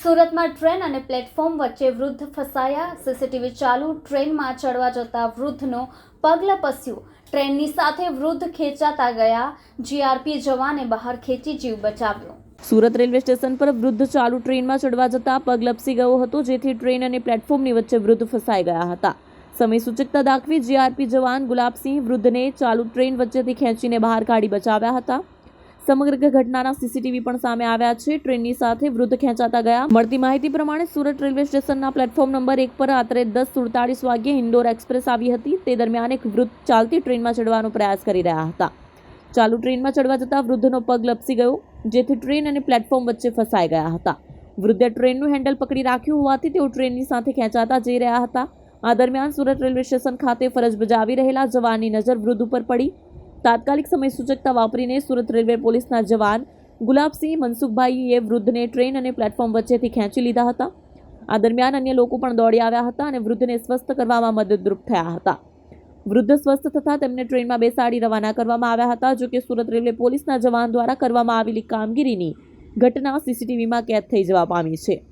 સુરતમાં ટ્રેન અને પ્લેટફોર્મ વચ્ચે વૃદ્ધ ફસાયા. સીસીટીવી ચાલુ. ટ્રેનમાં ચડવા જતા વૃદ્ધનો પગ લપસ્યો. ટ્રેનની સાથે વૃદ્ધ ખેંચાતા ગયા. જીઆરપી જવાને બહાર ખેંચી જીવ બચાવ્યો. સુરત રેલવે સ્ટેશન પર વૃદ્ધ ચાલુ ટ્રેનમાં ચડવા જતા પગ લપસી ગયો હતો, જેથી ટ્રેન અને પ્લેટફોર્મની વચ્ચે વૃદ્ધ ફસાઈ ગયા હતા. સમય સૂચકતા દાખવી જીઆરપી જવાન ગુલાબસિંહ વૃદ્ધને ચાલુ ટ્રેન વચ્ચેથી ખેંચીને બહાર કાઢી બચાવ્યા હતા. સમગ્ર ઘટનાના સીસીટીવી પણ સામે આવ્યા છે. ટ્રેનની સાથે વૃદ્ધ ખેંચાતા ગયા. મળતી માહિતી પ્રમાણે સુરત રેલવે સ્ટેશનના પ્લેટફોર્મ નંબર 1 પર રાત્રે 10:47 વાગ્યે ઇન્દોર એક્સપ્રેસ આવી હતી. તે દરમિયાન એક વૃદ્ધ ચાલતી ટ્રેનમાં ચડવાનો પ્રયાસ કરી રહ્યા હતા. ચાલુ ટ્રેનમાં ચડવા જતા વૃદ્ધનો પગ લપસી ગયો, જેથી ટ્રેન અને પ્લેટફોર્મ વચ્ચે ફસાઈ ગયા હતા. વૃદ્ધે ટ્રેનનું હેન્ડલ પકડી રાખ્યું હોવાથી તેઓ ટ્રેનની સાથે ખેંચાતા જઈ રહ્યા હતા. આ દરમિયાન સુરત રેલવે સ્ટેશન ખાતે ફરજ બજાવી રહેલા જવાનની નજર વૃદ્ધ ઉપર પડી. તાત્કાલિક સમય સૂચકતા વાપરીને સુરત રેલવે પોલીસના જવાન ગુલાબસિંહ મનસુખભાઈએ વૃદ્ધને ટ્રેન અને પ્લેટફોર્મ વચ્ચેથી ખેંચી લીધા હતા. આ દરમિયાન અન્ય લોકો પણ દોડી આવ્યા હતા અને વૃદ્ધને સ્વસ્થ કરવામાં મદદરૂપ થયા હતા. વૃદ્ધ સ્વસ્થ થતાં તેમને ટ્રેનમાં બેસાડી રવાના કરવામાં આવ્યા હતા. જોકે સુરત રેલવે પોલીસના જવાન દ્વારા કરવામાં આવેલી કામગીરીની ઘટના સીસીટીવીમાં કેદ થઈ જવા પામી છે.